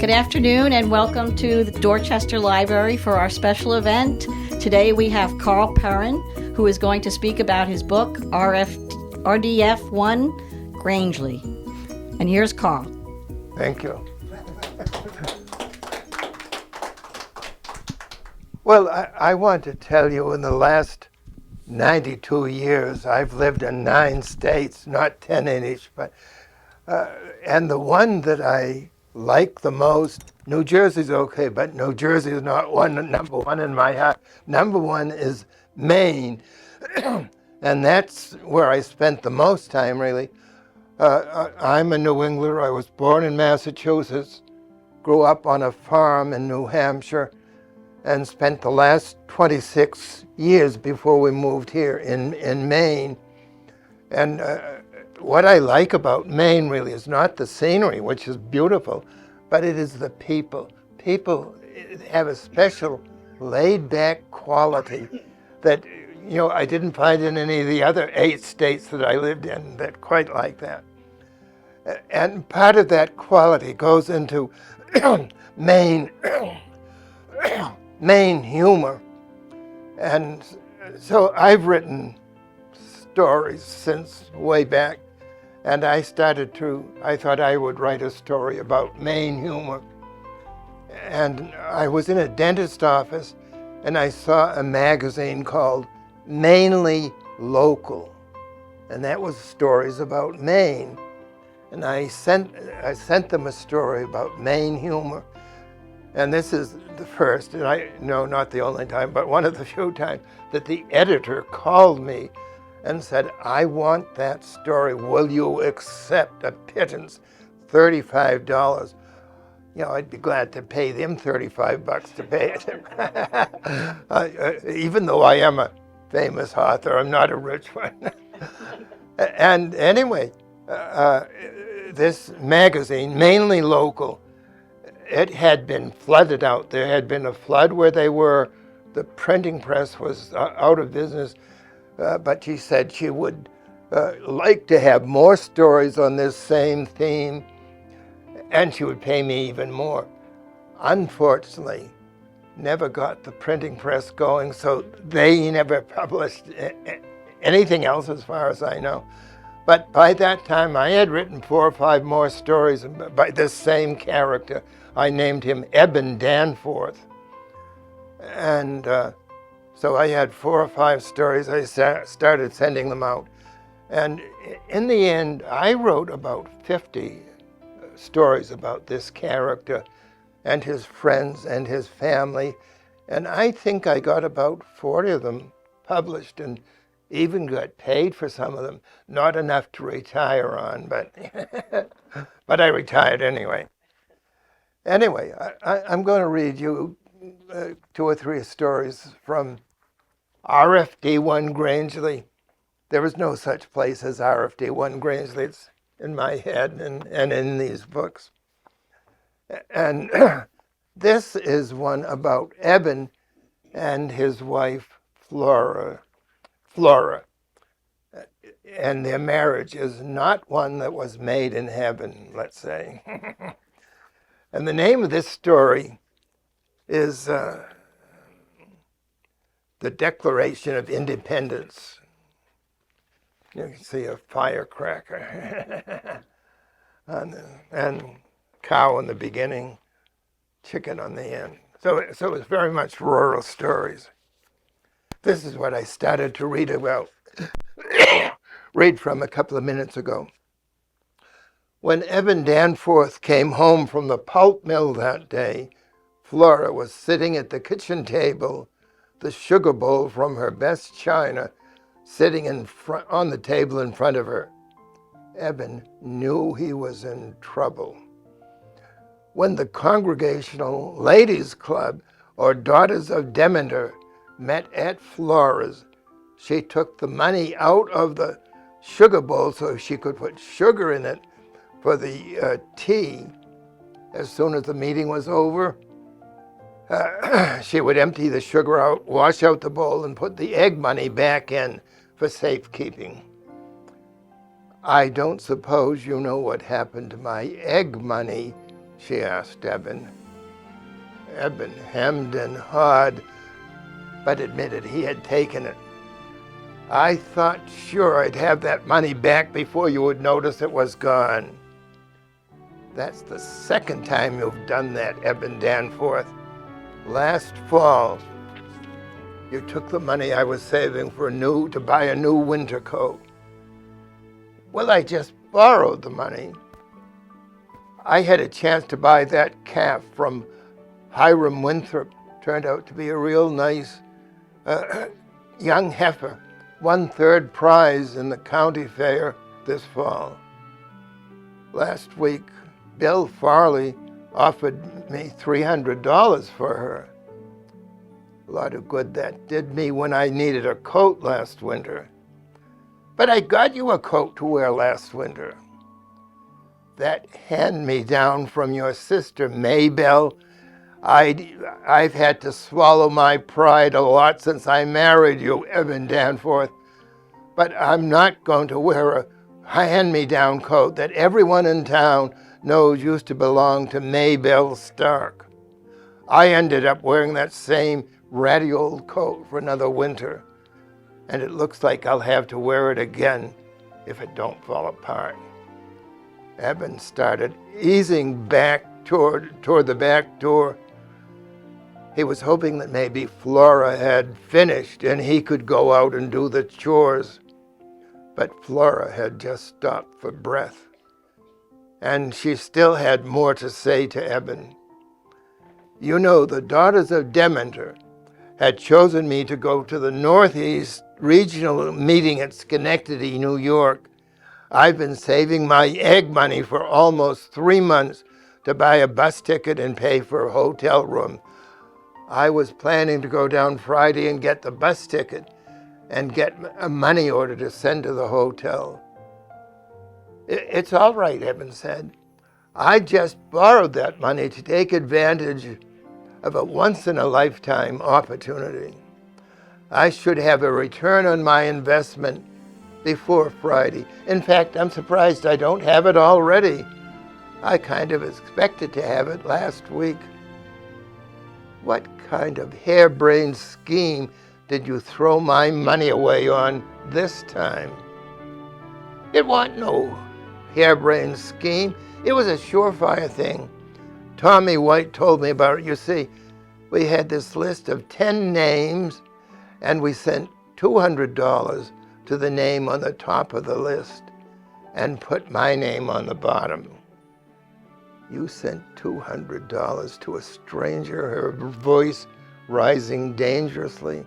Good afternoon and welcome to the Dorchester Library for our special event. Today we have Carl Perrin, who is going to speak about his book, RDF1 Grangely. And here's Carl. Thank you. Well, I want to tell you, in the last 92 years, I've lived in 9 states, not 10 in each, but and the one that I like the most, New Jersey's okay, but New Jersey is not number one in my heart. Number one is Maine, and that's where I spent the most time, really. I'm a New Englander. I was born in Massachusetts, grew up on a farm in New Hampshire, and spent the last 26 years before we moved here in Maine. And what I like about Maine really is not the scenery, which is beautiful, but it is the people. People have a special laid-back quality that, I didn't find in any of the other 8 states that I lived in that quite like that. And part of that quality goes into Maine humor. And so I've written stories since way back, and I thought I would write a story about Maine humor. And I was in a dentist office, and I saw a magazine called Mainly Local, and that was stories about Maine. And I sent them a story about Maine humor. And this is the first, and not the only time, but one of the few times that the editor called me and said, "I want that story. Will you accept a pittance, $35? I'd be glad to pay them $35 to pay it. Even though I am a famous author, I'm not a rich one. And anyway, this magazine, Mainly Local, it had been flooded out. There had been a flood where they were. The printing press was out of business, but she said she would like to have more stories on this same theme, and she would pay me even more. Unfortunately, never got the printing press going, so they never published anything else as far as I know. But by that time, I had written 4 or 5 more stories by this same character. I named him Eben Danforth. And so I had 4 or 5 stories. I started sending them out. And in the end, I wrote about 50 stories about this character and his friends and his family. And I think I got about 40 of them published and even got paid for some of them. Not enough to retire on, but but I retired anyway. Anyway, I'm going to read you 2 or 3 stories from RFD1 Grangely. There is no such place as RFD1 Grangely. It's in my head and in these books. And this is one about Eben and his wife, Flora. And their marriage is not one that was made in heaven, let's say. And the name of this story is The Declaration of Independence. You can see a firecracker and cow in the beginning, chicken on the end. So it's very much rural stories. This is what I started to read from a couple of minutes ago. When Eben Danforth came home from the pulp mill that day, Flora was sitting at the kitchen table, the sugar bowl from her best china sitting on the table in front of her. Eben knew he was in trouble. When the Congregational Ladies Club, or Daughters of Demeter, met at Flora's, she took the money out of the sugar bowl so she could put sugar in it for the tea. As soon as the meeting was over, she would empty the sugar out, wash out the bowl, and put the egg money back in for safekeeping. "I don't suppose you know what happened to my egg money," she asked Eben. Eben hemmed and hawed, but admitted he had taken it. I thought sure I'd have that money back before you would notice it was gone. That's the second time you've done that, Eben Danforth. Last fall, you took the money I was saving to buy a new winter coat. Well, I just borrowed the money. I had a chance to buy that calf from Hiram Winthrop. Turned out to be a real nice young heifer. Won third prize in the county fair this fall. Last week, Bill Farley offered me $300 for her. A lot of good that did me when I needed a coat last winter. But I got you a coat to wear last winter. That hand-me-down from your sister, Maybelle. I've had to swallow my pride a lot since I married you, Eben Danforth. But I'm not going to wear a hand-me-down coat that everyone in town knows used to belong to Maybelle Stark. I ended up wearing that same ratty old coat for another winter, and it looks like I'll have to wear it again if it don't fall apart. Eben started easing back toward the back door. He was hoping that maybe Flora had finished and he could go out and do the chores. But Flora had just stopped for breath, and she still had more to say to Eben. You know, the Daughters of Demeter had chosen me to go to the Northeast Regional meeting at Schenectady, New York. I've been saving my egg money for almost 3 months to buy a bus ticket and pay for a hotel room. I was planning to go down Friday and get the bus ticket and get a money order to send to the hotel. It's all right, Eben said. I just borrowed that money to take advantage of a once-in-a-lifetime opportunity. I should have a return on my investment before Friday. In fact, I'm surprised I don't have it already. I kind of expected to have it last week. What kind of harebrained scheme did you throw my money away on this time? It wasn't no harebrained scheme. It was a surefire thing. Tommy White told me about it. You see, we had this list of 10 names, and we sent $200 to the name on the top of the list and put my name on the bottom. You sent $200 to a stranger, her voice rising dangerously.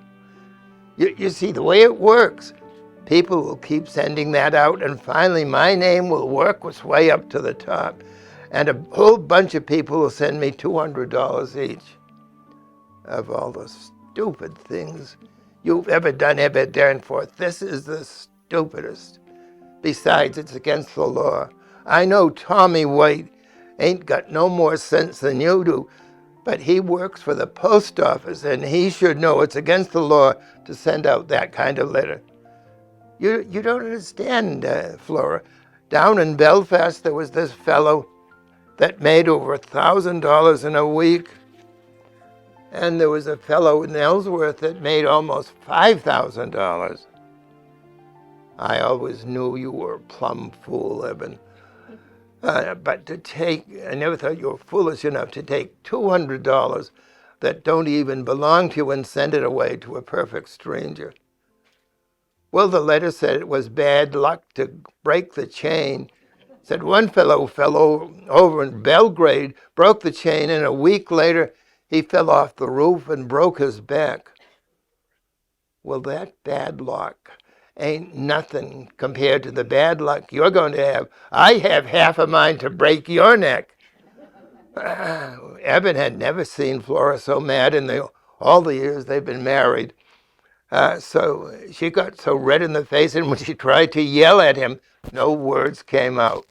You see, the way it works, people will keep sending that out, and finally my name will work its way up to the top, and a whole bunch of people will send me $200 each. Of all the stupid things you've ever done, Eben Danforth, this is the stupidest. Besides, it's against the law. I know Tommy White ain't got no more sense than you do, but he works for the post office, and he should know it's against the law to send out that kind of letter. You don't understand, Flora. Down in Belfast, there was this fellow that made over $1,000 in a week, and there was a fellow in Ellsworth that made almost $5,000. I always knew you were a plumb fool, Eben. But I never thought you were foolish enough to take $200 that don't even belong to you and send it away to a perfect stranger. Well, the letter said it was bad luck to break the chain. It said one fellow fell over in Belgrade, broke the chain, and a week later he fell off the roof and broke his back. Well, that bad luck ain't nothing compared to the bad luck you're going to have. I have half a mind to break your neck. Eben had never seen Flora so mad in all the years they've been married. So she got so red in the face, and when she tried to yell at him, no words came out.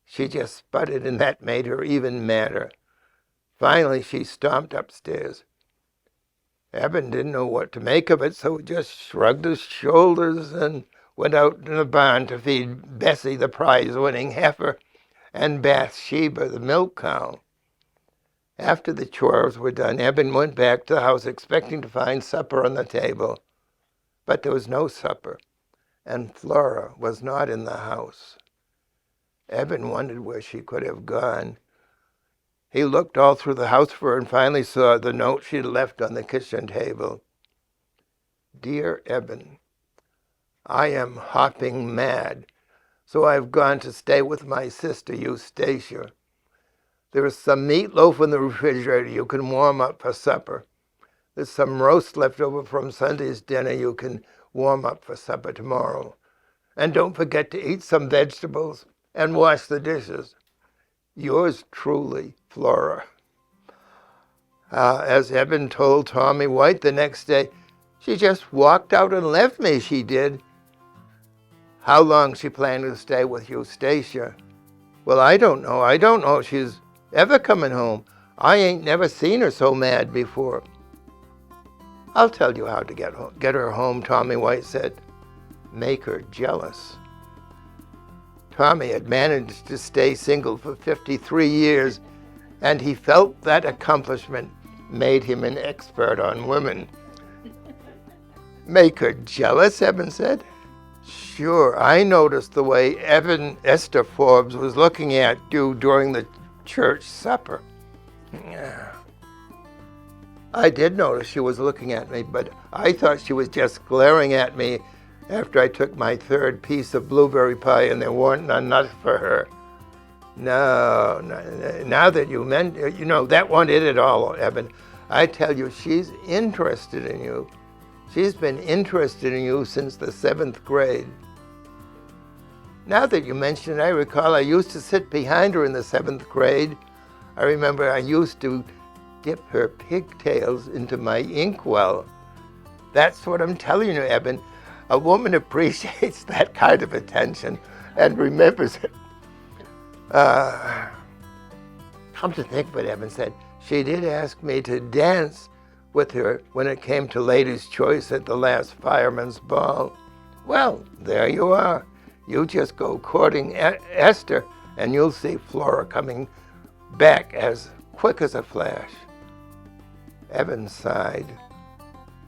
She just sputtered, and that made her even madder. Finally, she stomped upstairs. Eben didn't know what to make of it, so he just shrugged his shoulders and went out in the barn to feed Bessie, the prize-winning heifer. and Bathsheba, the milk cow. After the chores were done, Eben went back to the house expecting to find supper on the table. But there was no supper, and Flora was not in the house. Eben wondered where she could have gone. He looked all through the house for her and finally saw the note she'd left on the kitchen table. Dear Eben, I am hopping mad, so I've gone to stay with my sister Eustacia. There is some meatloaf in the refrigerator you can warm up for supper. There's some roast left over from Sunday's dinner you can warm up for supper tomorrow. And don't forget to eat some vegetables and wash the dishes. Yours truly, Flora. As Eben told Tommy White the next day, she just walked out and left me, she did. How long she planned to stay with Eustacia? Well, I don't know. I don't know if she's ever coming home. I ain't never seen her so mad before. I'll tell you how to get her home, Tommy White said. Make her jealous. Tommy had managed to stay single for 53 years, and he felt that accomplishment made him an expert on women. Make her jealous, Eben said. Sure, I noticed the way Esther Forbes was looking at you during the church supper. I did notice she was looking at me, but I thought she was just glaring at me after I took my third piece of blueberry pie and there weren't enough for her. No, now that you that wasn't it at all, Eben. I tell you, she's interested in you. She's been interested in you since the 7th grade. Now that you mention it, I recall I used to sit behind her in the 7th grade. I remember I used to dip her pigtails into my inkwell. That's what I'm telling you, Eben. A woman appreciates that kind of attention and remembers it. Come to think of it, Eben said, she did ask me to dance with her when it came to Ladies' Choice at the last fireman's ball. Well, there you are. You just go courting Esther and you'll see Flora coming back as quick as a flash. Eben sighed.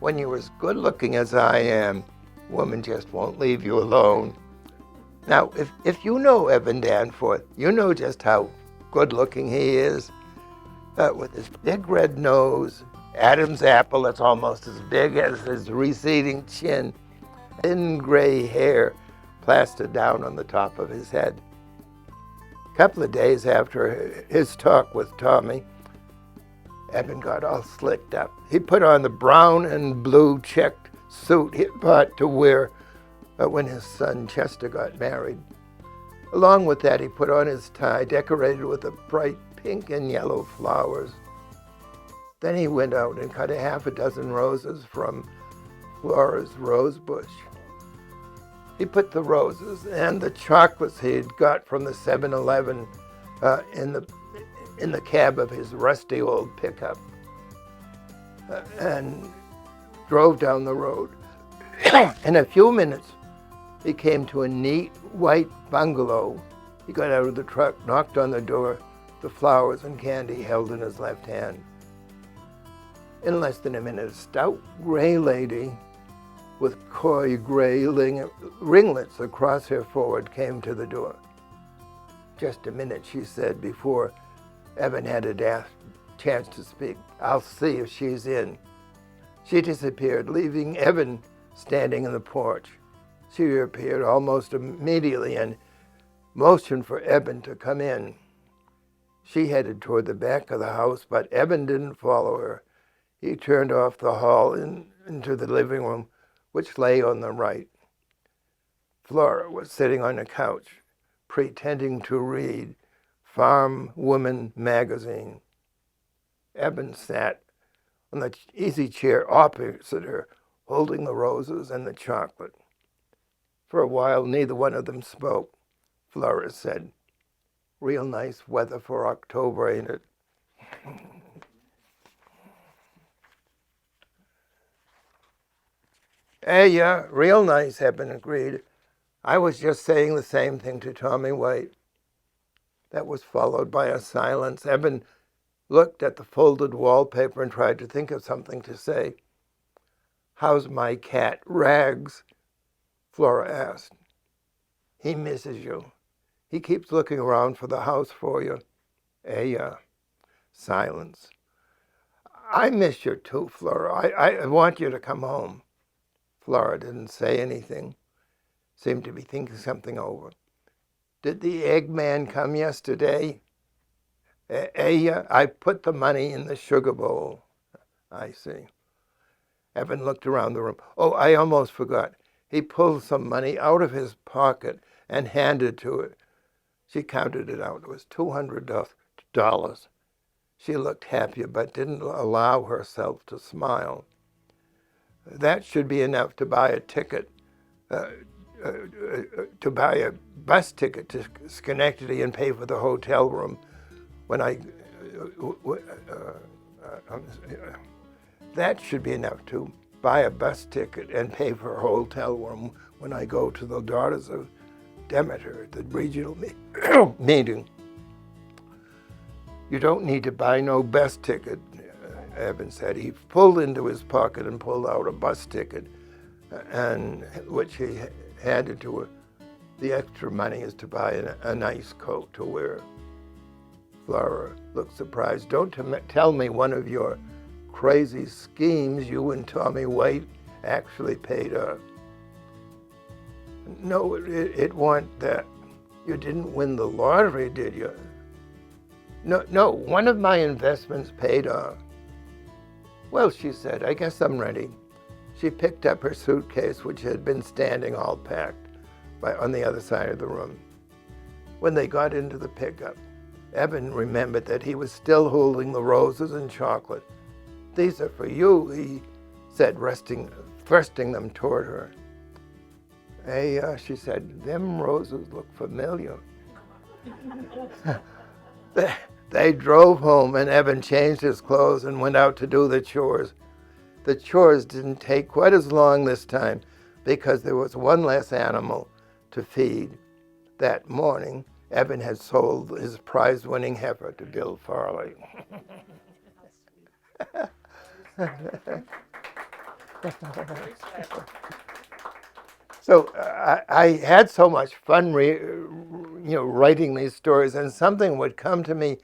When you're as good looking as I am, women just won't leave you alone. Now, if you know Eben Danforth, you know just how good looking he is. With his big red nose, Adam's apple that's almost as big as his receding chin, thin gray hair plastered down on the top of his head. A couple of days after his talk with Tommy, Eben got all slicked up. He put on the brown and blue checked suit he bought to wear when his son Chester got married. Along with that, he put on his tie decorated with the bright pink and yellow flowers. Then he went out and cut a half a dozen roses from Flora's rose bush. He put the roses and the chocolates he'd got from the 7-Eleven in the cab of his rusty old pickup and drove down the road. In a few minutes, he came to a neat white bungalow. He got out of the truck, knocked on the door, the flowers and candy held in his left hand. In less than a minute, a stout gray lady with coy gray ringlets across her forehead came to the door. Just a minute, she said, before Eben had a chance to speak. I'll see if she's in. She disappeared, leaving Eben standing in the porch. She reappeared almost immediately and motioned for Eben to come in. She headed toward the back of the house, but Eben didn't follow her. He turned off the hall into the living room, which lay on the right. Flora was sitting on a couch, pretending to read Farm Woman magazine. Eben sat on the easy chair opposite her, holding the roses and the chocolate. For a while, neither one of them spoke. Flora said, "Real nice weather for October, ain't it?" Hey, yeah, real nice, Eben agreed. I was just saying the same thing to Tommy White. That was followed by a silence. Eben looked at the folded wallpaper and tried to think of something to say. "How's my cat, Rags?" Flora asked. "He misses you. He keeps looking around for the house for you." Silence. "I miss you too, Flora. I want you to come home." Flora didn't say anything, seemed to be thinking something over. "Did the Eggman come yesterday?" I put the money in the sugar bowl." "I see." Evan looked around the room. "Oh, I almost forgot." He pulled some money out of his pocket and handed to it. She counted it out. It was $200. She looked happier, but didn't allow herself to smile. "That should be enough to buy a ticket, to buy a bus ticket to Schenectady and pay for the hotel room when I... that should be enough to buy a bus ticket and pay for a hotel room when I go to the Daughters of Demeter at the regional meeting." "You don't need to buy no bus ticket," Evan said. He pulled into his pocket and pulled out a bus ticket, and which he handed to her. "The extra money is to buy a nice coat to wear." Flora looked surprised. "Don't tell me one of your crazy schemes you and Tommy White actually paid off." "No, it wasn't that. You didn't win the lottery, did you?" No, one of my investments paid off." "Well," she said, "I guess I'm ready." She picked up her suitcase, which had been standing all packed on the other side of the room. When they got into the pickup, Evan remembered that he was still holding the roses and chocolate. "These are for you," he said, thrusting them toward her. She said, "Them roses look familiar." They drove home, and Evan changed his clothes and went out to do the chores. The chores didn't take quite as long this time because there was one less animal to feed. That morning, Evan had sold his prize-winning heifer to Bill Farley. So I had so much fun, writing these stories, and something would come to me,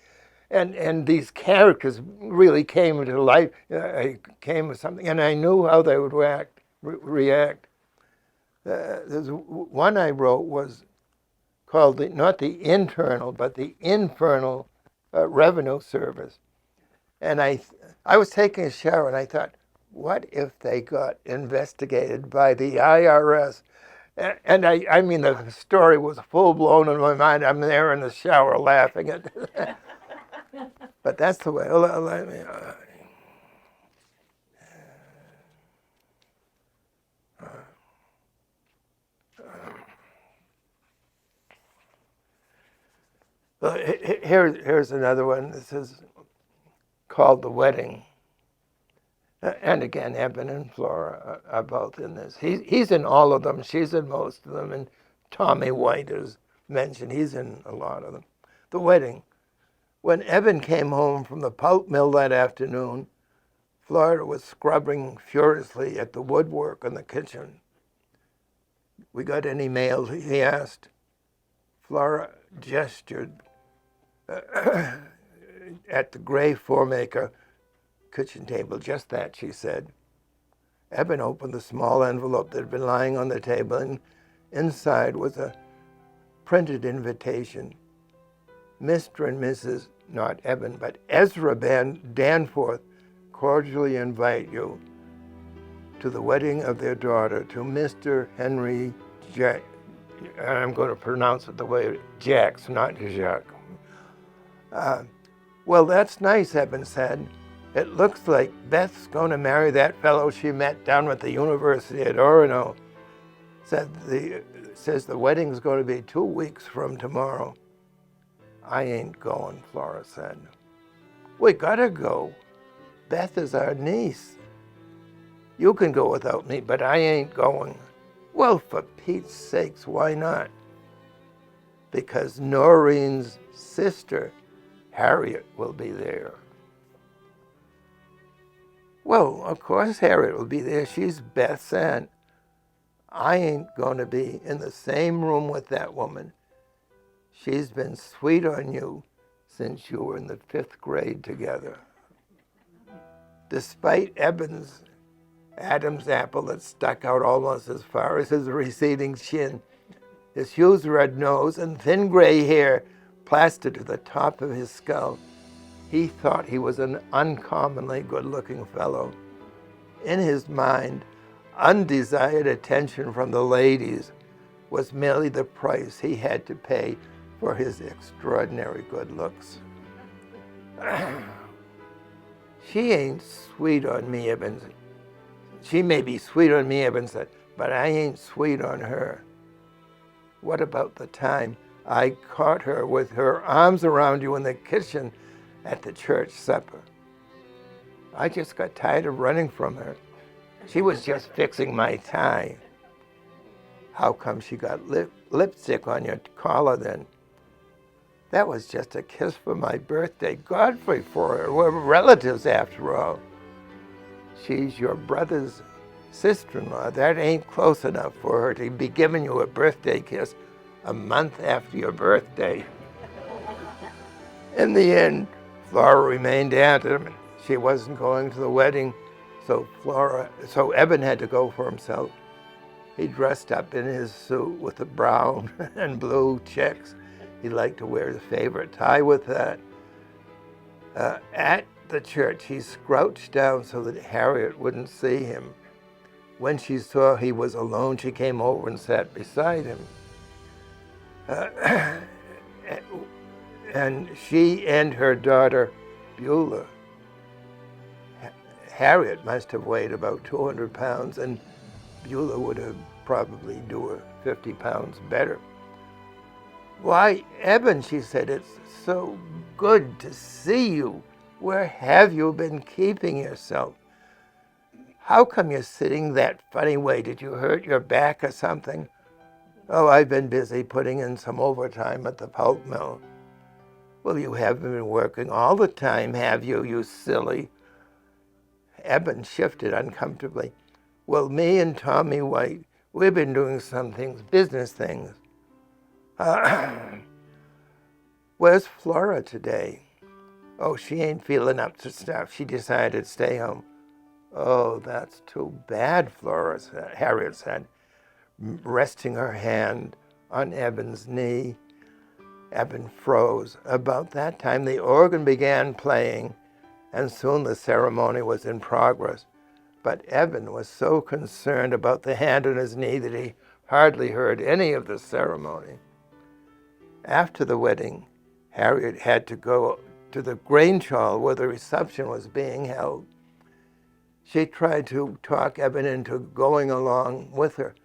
and these characters really came to life. I came with something, and I knew how they would react. There's one I wrote was called not the internal, but the infernal revenue service, and I was taking a shower, and I thought, what if they got investigated by the IRS? And I mean, the story was full blown in my mind. I'm there in the shower laughing at it. But that's the way. Let me. Here's another one. This is called The Wedding. And again, Eben and Flora are both in this. He's in all of them. She's in most of them. And Tommy White is mentioned. He's in a lot of them. The Wedding. When Eben came home from the pulp mill that afternoon, Flora was scrubbing furiously at the woodwork in the kitchen. "We got any mail?" he asked. Flora gestured at the gray Formaker kitchen table. "Just that," she said. Eben opened the small envelope that had been lying on the table, and inside was a printed invitation. "Mr. and Mrs., not Eben, but Ezra Danforth cordially invite you to the wedding of their daughter, to Mr. Henry Jack." I'm going to pronounce it the way Jacks, not Jacques. "Well, that's nice," Eben said. "It looks like Beth's going to marry that fellow she met down at the University at Orono. Says the wedding's going to be 2 weeks from tomorrow." "I ain't going," Flora said. "We gotta go. Beth is our niece. You can go without me, but I ain't going." "Well, for Pete's sakes, why not?" because Noreen's sister, Harriet, will be there. Well, of course Harriet will be there. She's Beth's aunt. I ain't going to be in the same room with that woman. She's been sweet on you since you were in the 5th grade together. Despite Adam's apple that stuck out almost as far as his receding chin, his huge red nose and thin gray hair plastered to the top of his skull, he thought he was an uncommonly good-looking fellow. In his mind, undesired attention from the ladies was merely the price he had to pay for his extraordinary good looks. She ain't sweet on me, Evans. She may be sweet on me, Evans said, but I ain't sweet on her. What about the time I caught her with her arms around you in the kitchen at the church supper? I just got tired of running from her. She was just fixing my tie. How come she got lipstick on your collar then? That was just a kiss for my birthday. Godfrey for her. We're relatives after all. She's your brother's sister-in-law. That ain't close enough for her to be giving you a birthday kiss a month after your birthday. In the end, Flora remained adamant she wasn't going to the wedding, so Eben had to go for himself. He dressed up in his suit with the brown and blue checks. He liked to wear his favorite tie with that. At the church, he crouched down so that Harriet wouldn't see him. When she saw he was alone, she came over and sat beside him. And she and her daughter, Beulah. Harriet must have weighed about 200 pounds, and Beulah would have probably do her 50 pounds better. Why, Eben, she said, it's so good to see you. Where have you been keeping yourself? How come you're sitting that funny way? Did you hurt your back or something? Oh, I've been busy putting in some overtime at the pulp mill. Well, you haven't been working all the time, have you, you silly? Eben shifted uncomfortably. Well, me and Tommy White, we've been doing some things, business things. Where's Flora today? Oh, she ain't feeling up to stuff. She decided to stay home. Oh, that's too bad, Harriet said, resting her hand on Eben's knee. Eben froze. About that time, the organ began playing, and soon the ceremony was in progress. But Eben was so concerned about the hand on his knee that he hardly heard any of the ceremony. After the wedding, Harriet had to go to the Grange Hall where the reception was being held. She tried to talk Eben into going along with her.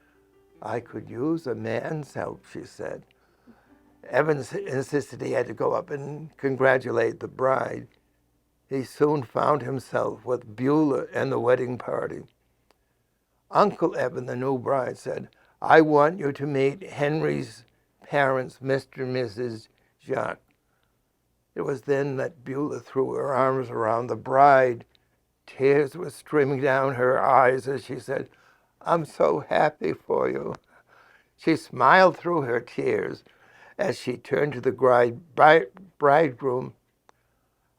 I could use a man's help, she said. Eben insisted he had to go up and congratulate the bride. He soon found himself with Beulah and the wedding party. Uncle Eben, the new bride, said, I want you to meet Henry's parents, Mr. and Mrs. Jacques. It was then that Beulah threw her arms around the bride. Tears were streaming down her eyes as she said, I'm so happy for you. She smiled through her tears as she turned to the bridegroom.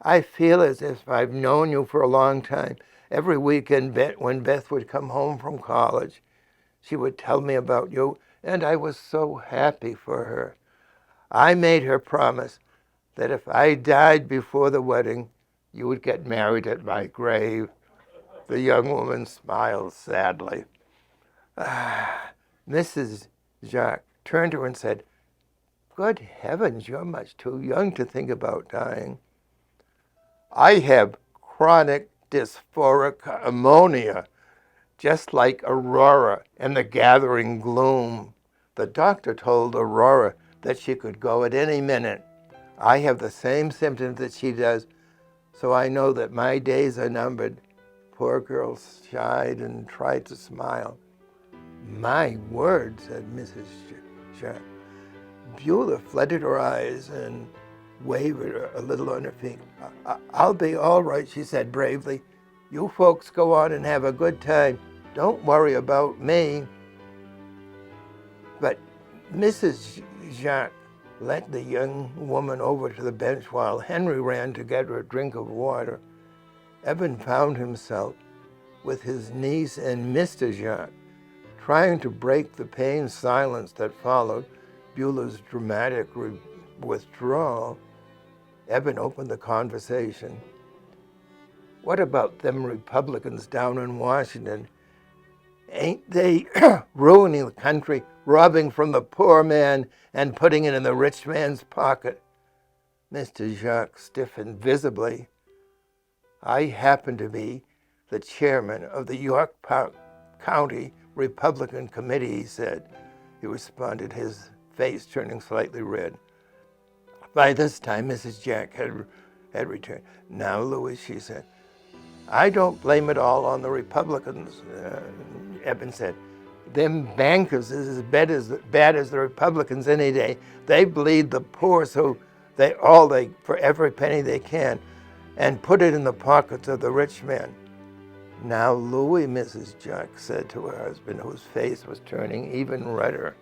I feel as if I've known you for a long time. Every weekend when Beth would come home from college, she would tell me about you, and I was so happy for her. I made her promise that if I died before the wedding, you would get married at my grave. The young woman smiled sadly. Mrs. Jacques turned to her and said, Good heavens, you're much too young to think about dying. I have chronic dysphoric ammonia, just like Aurora in the gathering gloom. The doctor told Aurora that she could go at any minute. I have the same symptoms that she does, so I know that my days are numbered. Poor girl sighed and tried to smile. My word, said Mrs. Jacques. Beulah flooded her eyes and wavered a little on her feet. I'll be all right, she said bravely. You folks go on and have a good time. Don't worry about me. But Mrs. Jacques led the young woman over to the bench while Henry ran to get her a drink of water. Evan found himself with his niece and Mr. Jacques trying to break the pained silence that followed Beulah's dramatic withdrawal. Evan opened the conversation. What about them Republicans down in Washington? Ain't they ruining the country, robbing from the poor man and putting it in the rich man's pocket? Mr. Jacques stiffened visibly. I happen to be the chairman of the York County Republican Committee, he said. He responded, his face turning slightly red. By this time, Mrs. Jack had returned. Now, Louis, she said, I don't blame it all on the Republicans, Eben said. Them bankers is as bad as the Republicans any day. They bleed the poor so they for every penny they can and put it in the pockets of the rich men. Now, Louis, Mrs. Jack said to her husband, whose face was turning even redder.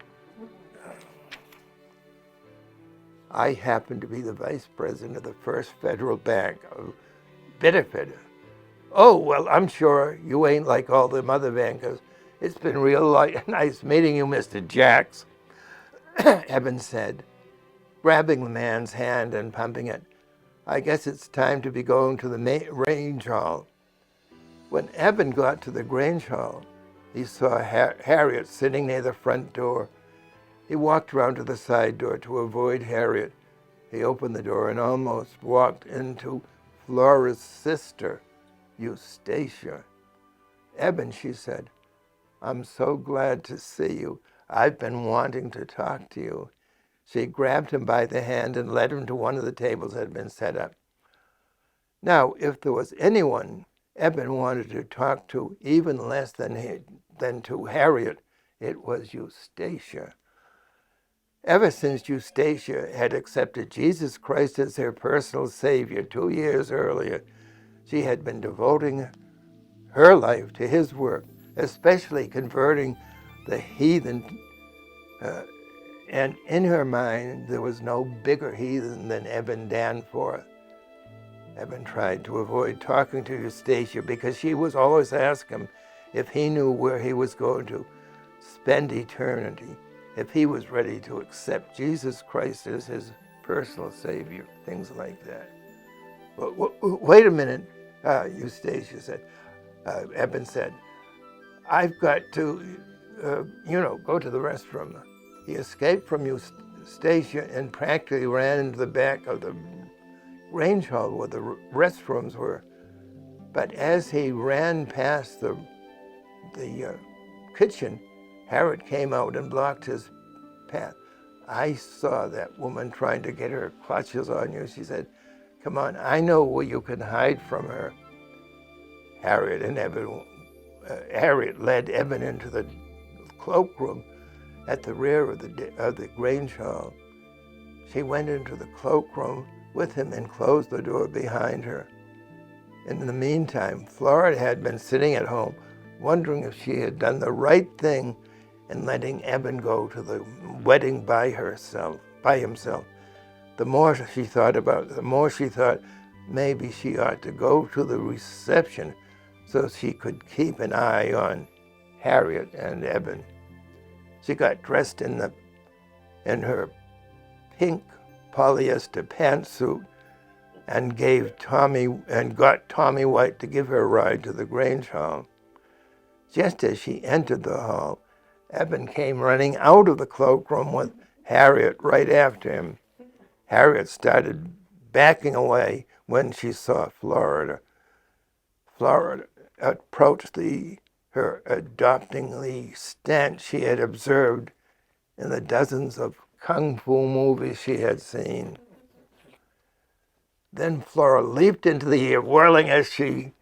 I happen to be the vice president of the First Federal Bank of Biddeford. Oh, well, I'm sure you ain't like all them other bankers. It's been real nice meeting you, Mr. Jacks, Eben said, grabbing the man's hand and pumping it. I guess it's time to be going to the Grange Hall. When Eben got to the Grange Hall, he saw Harriet sitting near the front door. He walked around to the side door to avoid Harriet. He opened the door and almost walked into Flora's sister, Eustacia. Eben, she said, I'm so glad to see you. I've been wanting to talk to you. She grabbed him by the hand and led him to one of the tables that had been set up. Now, if there was anyone Eben wanted to talk to even less than to Harriet, it was Eustacia. Ever since Eustacia had accepted Jesus Christ as her personal Savior 2 years earlier, she had been devoting her life to his work, especially converting the heathen. And in her mind, there was no bigger heathen than Eben Danforth. Eben tried to avoid talking to Eustacia because she was always asking him if he knew where he was going to spend eternity, if he was ready to accept Jesus Christ as his personal Savior, things like that. Wait a minute, Eustacia said. Eben said, I've got to, go to the restroom. He escaped from Eustacia and practically ran into the back of the Grange Hall where the restrooms were. But as he ran past the kitchen, Harriet came out and blocked his path. I saw that woman trying to get her clutches on you. She said, come on, I know where you can hide from her. Harriet led Eben into the cloakroom at the rear of the Grange Hall. She went into the cloakroom with him and closed the door behind her. In the meantime, Flora had been sitting at home, wondering if she had done the right thing in letting Eben go to the wedding by himself. The more she thought about it, the more she thought maybe she ought to go to the reception so she could keep an eye on Harriet and Eben. She got dressed in her pink polyester pantsuit and got Tommy White to give her a ride to the Grange Hall. Just as she entered the hall, Eben came running out of the cloakroom with Harriet right after him. Harriet started backing away when she saw Flora. Flora approached her adopting the stance she had observed in the dozens of kung fu movies she had seen. Then Flora leaped into the air, whirling as she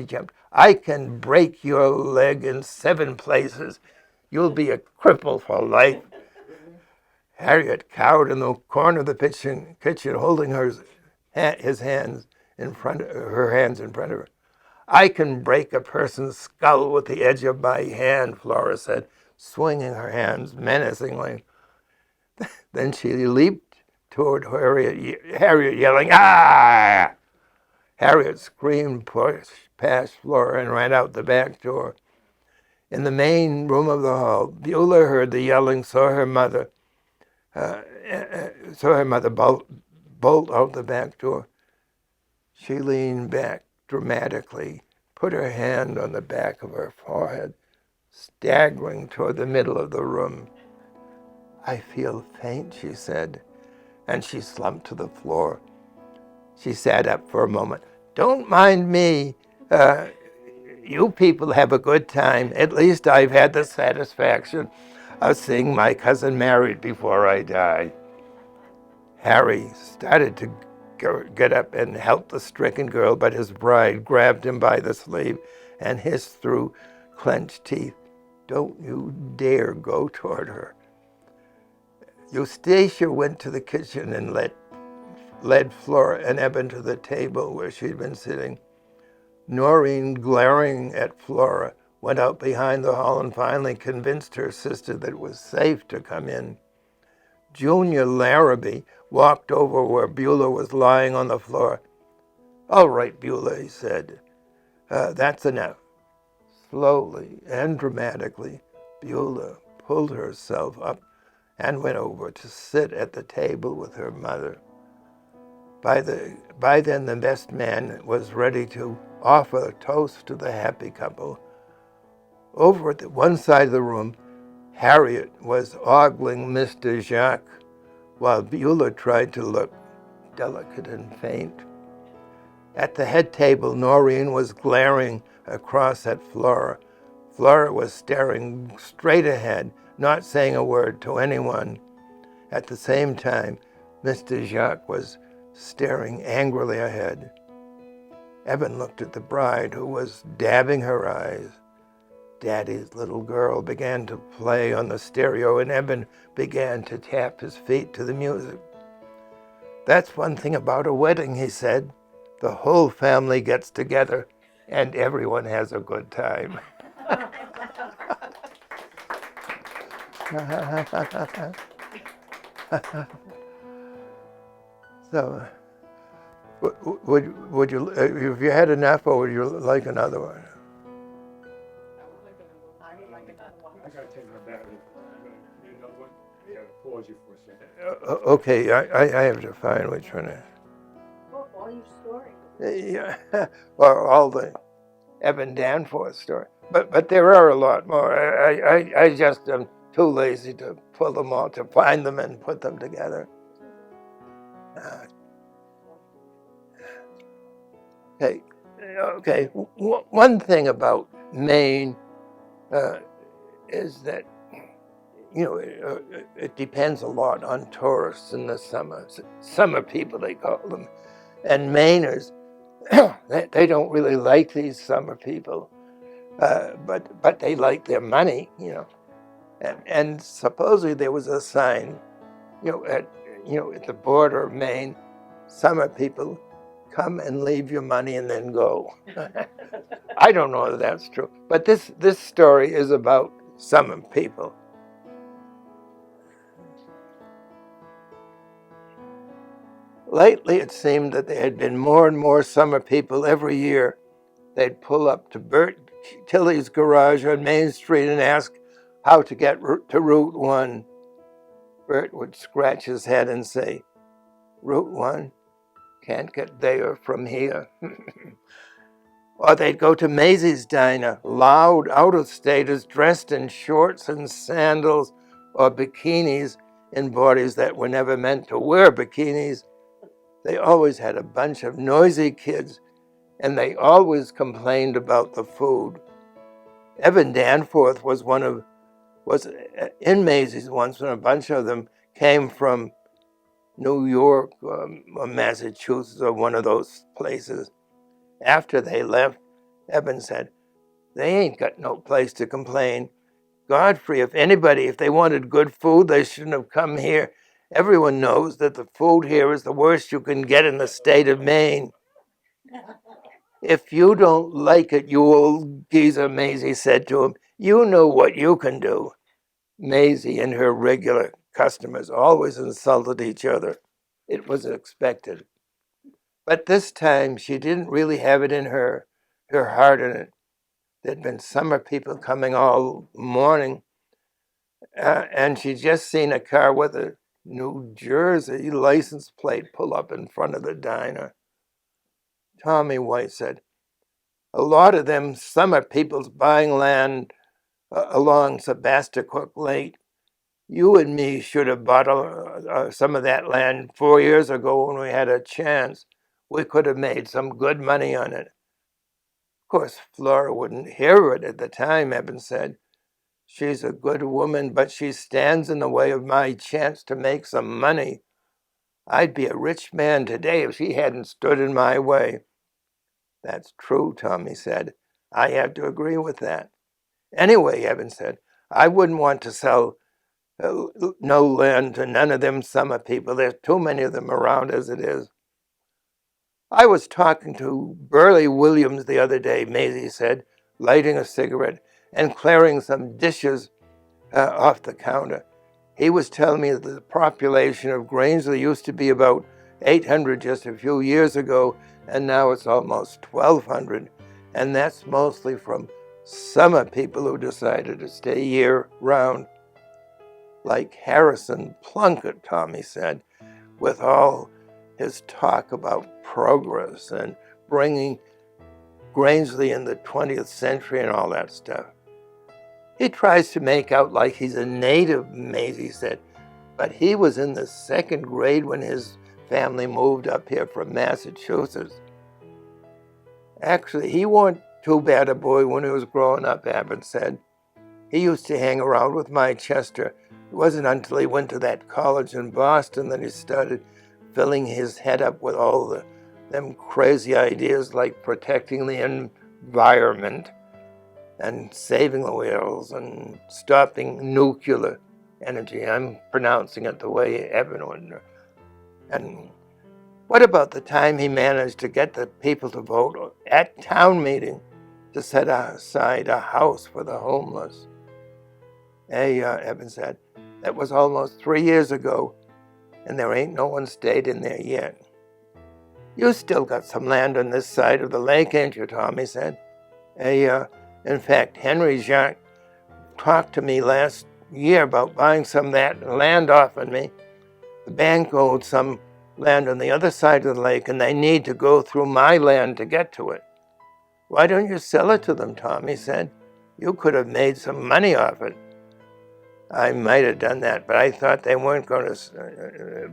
jumped. I can break your leg in 7 places. You'll be a cripple for life. Harriet cowered in the corner of the kitchen holding his hands in front of her. I can break a person's skull with the edge of my hand, Flora said, swinging her hands menacingly. Then she leaped toward Harriet, yelling, "Ah!" Harriet screamed, pushed past Flora, and ran out the back door. In the main room of the hall, Beulah heard the yelling, saw her mother bolt out the back door. She leaned back dramatically, put her hand on the back of her forehead, staggering toward the middle of the room. I feel faint, she said, and she slumped to the floor. She sat up for a moment. Don't mind me. You people have a good time. At least I've had the satisfaction of seeing my cousin married before I die. Harry started to get up and help the stricken girl, but his bride grabbed him by the sleeve and hissed through clenched teeth, "Don't you dare go toward her." Eustacia went to the kitchen and led Flora and Eben to the table where she'd been sitting. Noreen, glaring at Flora, went out behind the hall and finally convinced her sister that it was safe to come in. Junior Larrabee walked over where Beulah was lying on the floor. "All right, Beulah," he said. That's enough." Slowly and dramatically, Beulah pulled herself up and went over to sit at the table with her mother. By then, the best man was ready to offer a toast to the happy couple. Over at the one side of the room, Harriet was ogling Mr. Jacques, while Beulah tried to look delicate and faint. At the head table, Noreen was glaring across at Flora. Flora was staring straight ahead, not saying a word to anyone. At the same time, Mr. Jacques was staring angrily ahead. Eben looked at the bride, who was dabbing her eyes. Daddy's Little Girl began to play on the stereo, and Eben began to tap his feet to the music. "That's one thing about a wedding," he said. "The whole family gets together, and everyone has a good time." So, would you, have you had enough, or would you like another one? I gotta take my battery. You know what? I gotta pause you for a second. Okay, I have to find which one. All your stories. Yeah, well, all the Evan Danforth story, but there are a lot more. I just am too lazy to pull them all, to find them and put them together. Okay. One thing about Maine is that, it depends a lot on tourists in the summer. Summer people, they call them. And Mainers, they don't really like these summer people, but they like their money, And supposedly there was a sign, at the border of Maine, summer people, come and leave your money and then go. I don't know if that's true, but this story is about summer people. Lately, it seemed that there had been more and more summer people every year. They'd pull up to Bert Tilley's garage on Main Street and ask how to get to Route 1. Bert would scratch his head and say, "Route 1? Can't get there from here." Or they'd go to Maisie's diner, loud out-of-staters dressed in shorts and sandals or bikinis in bodies that were never meant to wear bikinis. They always had a bunch of noisy kids, and they always complained about the food. Evan Danforth was in Maisie's once when a bunch of them came from New York or Massachusetts or one of those places. After they left, Eben said, "They ain't got no place to complain. Godfrey, if they wanted good food, they shouldn't have come here. Everyone knows that the food here is the worst you can get in the state of Maine. If you don't like it, you old geezer, Maisie said to him, you know what you can do. Maisie and her regular customers always insulted each other. It was expected. But this time she didn't really have it in her heart in it. There'd been summer people coming all morning, and she'd just seen a car with a New Jersey license plate pull up in front of the diner. Tommy White said, a lot of them summer people's buying land along Sebasticook Lake. You and me should have bought some of that land 4 years ago when we had a chance. We could have made some good money on it. Of course, Flora wouldn't hear it at the time, Evans said. She's a good woman, but she stands in the way of my chance to make some money. I'd be a rich man today if she hadn't stood in my way. That's true, Tommy said. I have to agree with that. Anyway, Evans said, I wouldn't want to sell no land to none of them summer people. There's too many of them around as it is. I was talking to Burley Williams the other day, Maisie said, lighting a cigarette and clearing some dishes off the counter. He was telling me that the population of Grangely used to be about 800 just a few years ago, and now it's almost 1,200. And that's mostly from summer people who decided to stay year-round. Like Harrison Plunkett, Tommy said, with all his talk about progress and bringing Grangely in the 20th century and all that stuff. He tries to make out like he's a native, Maisie said, but he was in the second grade when his family moved up here from Massachusetts. Actually, he wasn't too bad a boy when he was growing up, Evans said. He used to hang around with my Chester. It wasn't until he went to that college in Boston that he started filling his head up with all them crazy ideas like protecting the environment and saving the whales and stopping nuclear energy. I'm pronouncing it the way Evan would. And what about the time he managed to get the people to vote at town meeting to set aside a house for the homeless? Hey, Evan said, that was almost 3 years ago, and there ain't no one stayed in there yet. You still got some land on this side of the lake, ain't you, Tommy said. Hey, in fact, Henry Jacques talked to me last year about buying some of that land off of me. The bank owed some land on the other side of the lake, and they need to go through my land to get to it. Why don't you sell it to them, Tommy said. You could have made some money off it. I might have done that, but I thought they weren't going to.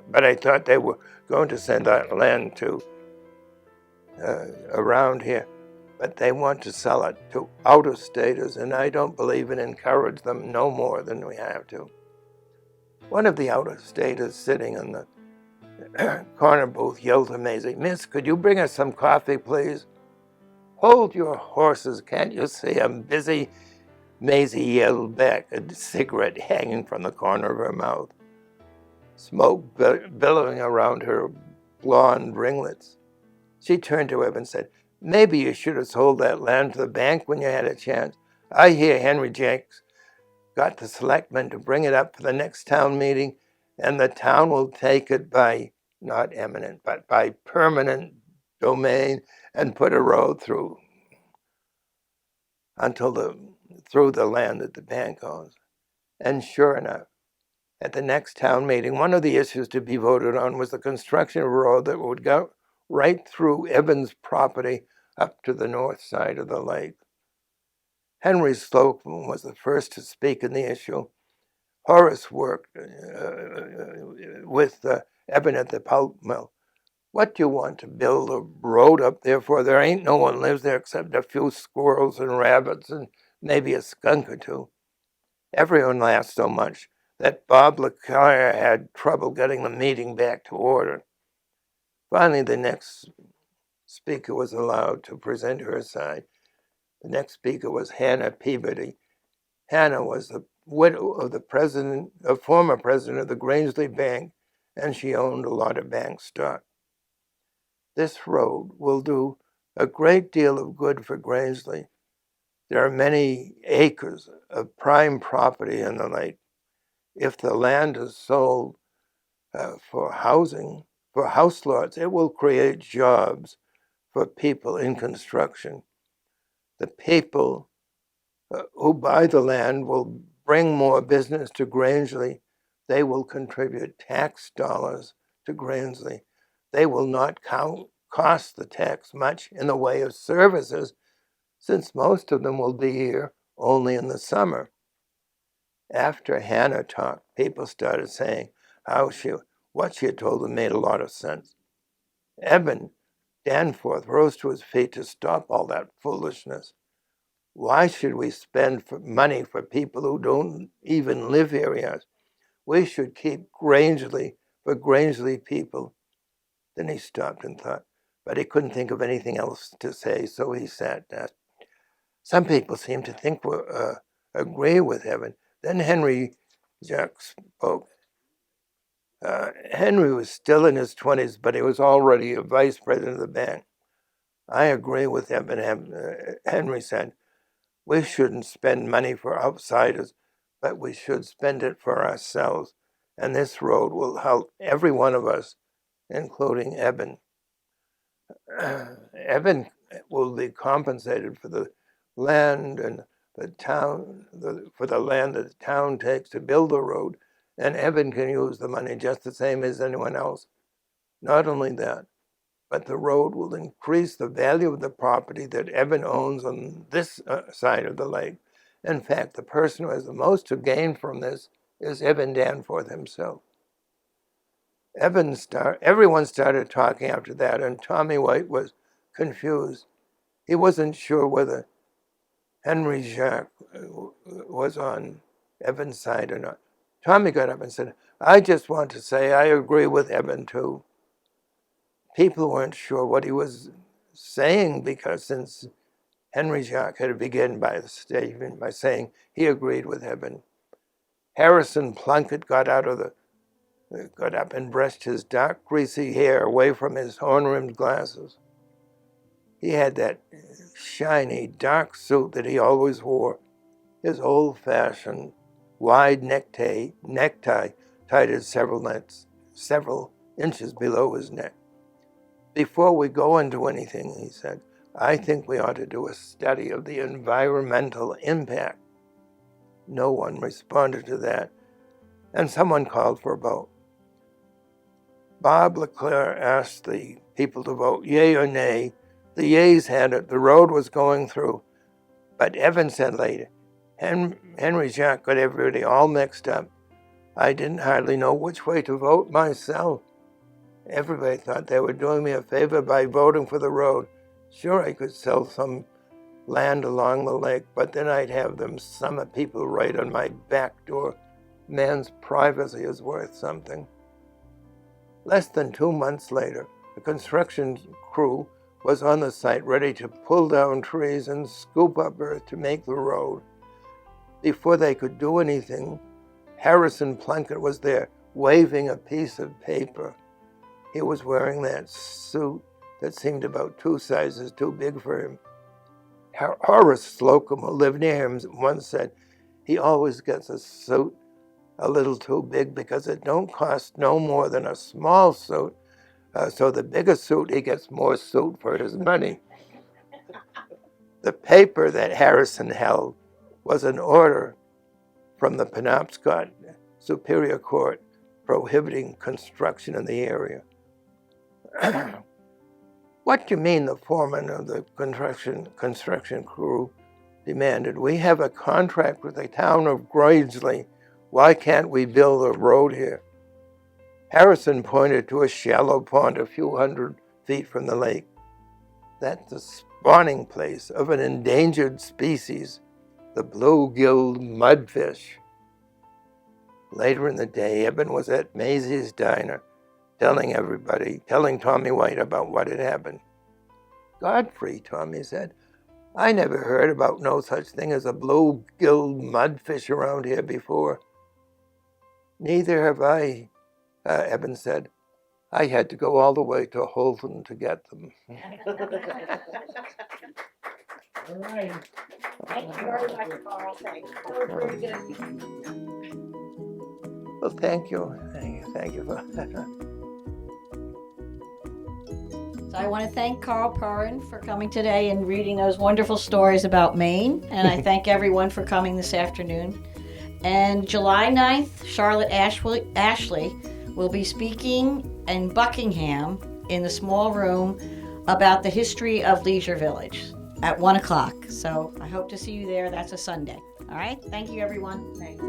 But I thought they were going to send that land to around here. But they want to sell it to out-of-staters, and I don't believe it encourage them no more than we have to. One of the out-of-staters sitting in the corner booth yelled to Maisie, Miss, could you bring us some coffee, please? Hold your horses, can't you see I'm busy? Maisie yelled back, a cigarette hanging from the corner of her mouth, smoke billowing around her blonde ringlets. She turned to him and said, maybe you should have sold that land to the bank when you had a chance. I hear Henry Jenks got the selectmen to bring it up for the next town meeting, and the town will take it by, not eminent, but by permanent domain and put a road through through the land that the bank owns. And sure enough, at the next town meeting, one of the issues to be voted on was the construction of a road that would go right through Evans' property up to the north side of the lake. Henry Slocum was the first to speak in the issue. Horace worked with Evan at the pulp mill. What do you want to build a road up there for? There ain't no one lives there except a few squirrels and rabbits and maybe a skunk or two. Everyone laughed so much that Bob LeClaire had trouble getting the meeting back to order. Finally, the next speaker was allowed to present her side. The next speaker was Hannah Peabody. Hannah was the widow of the former president of the Grangely Bank, and she owned a lot of bank stock. This road will do a great deal of good for Grangely. There are many acres of prime property in the lake. If the land is sold for housing, for house lots, it will create jobs for people in construction. The people who buy the land will bring more business to Grangely. They will contribute tax dollars to Grangely. They will not cost the tax much in the way of services, since most of them will be here only in the summer. After Hannah talked, people started saying what she had told them made a lot of sense. Eben Danforth rose to his feet to stop all that foolishness. Why should we spend money for people who don't even live here? He asked. We should keep Grangely for Grangely people. Then he stopped and thought, but he couldn't think of anything else to say, so he sat down. Some people seem to think agree with Evan. Then Henry Jacques spoke. Henry was still in his 20s, but he was already a vice president of the bank. I agree with Evan, Henry said. We shouldn't spend money for outsiders, but we should spend it for ourselves. And this road will help every one of us, including Eben. Eben will be compensated for the land and the town, for the land that the town takes to build the road, and Eben can use the money just the same as anyone else. Not only that, but the road will increase the value of the property that Eben owns on this side of the lake. In fact, the person who has the most to gain from this is Eben Danforth himself. Everyone started talking after that, and Tommy White was confused. He wasn't sure whether Henry Jacques was on Eben's side or not. Tommy got up and said, I just want to say I agree with Eben too. People weren't sure what he was saying because since Henry Jacques had begun by the statement by saying he agreed with Eben. Harrison Plunkett got up and brushed his dark, greasy hair away from his horn-rimmed glasses. He had that shiny, dark suit that he always wore, his old-fashioned, wide necktie tied at several inches below his neck. Before we go into anything, he said, I think we ought to do a study of the environmental impact. No one responded to that, and someone called for a vote. Bob Leclerc asked the people to vote yea or nay. The yeas had it. The road was going through. But Evan said later, Henry Jacques got everybody all mixed up. I didn't hardly know which way to vote myself. Everybody thought they were doing me a favor by voting for the road. Sure, I could sell some land along the lake, but then I'd have them summit people right on my back door. Man's privacy is worth something. Less than 2 months later, the construction crew was on the site ready to pull down trees and scoop up earth to make the road. Before they could do anything, Harrison Plunkett was there, waving a piece of paper. He was wearing that suit that seemed about 2 sizes too big for him. Horace Slocum, who lived near him, once said, he always gets a suit a little too big because it don't cost no more than a small suit. So the bigger suit, he gets more suit for his money. The paper that Harrison held was an order from the Penobscot Superior Court prohibiting construction in the area. What do you mean, the foreman of the construction crew demanded? We have a contract with the town of Grangely. Why can't we build a road here? Harrison pointed to a shallow pond a few hundred feet from the lake. That's the spawning place of an endangered species, the blue-gilled mudfish. Later in the day, Eben was at Maisie's diner, telling Tommy White about what had happened. Godfrey, Tommy said, I never heard about no such thing as a blue-gilled mudfish around here before. Neither have I, Evans said. I had to go all the way to Holton to get them. All right. Thank you very much, Carl. Thanks. That was very good. Well, thank you. Thank you for So I want to thank Carl Perrin for coming today and reading those wonderful stories about Maine. And I thank everyone for coming this afternoon. And July 9th, Charlotte Ashley will be speaking in Buckingham in the small room about the history of Leisure Village at 1 o'clock. So I hope to see you there. That's a Sunday. All right. Thank you, everyone. Thanks.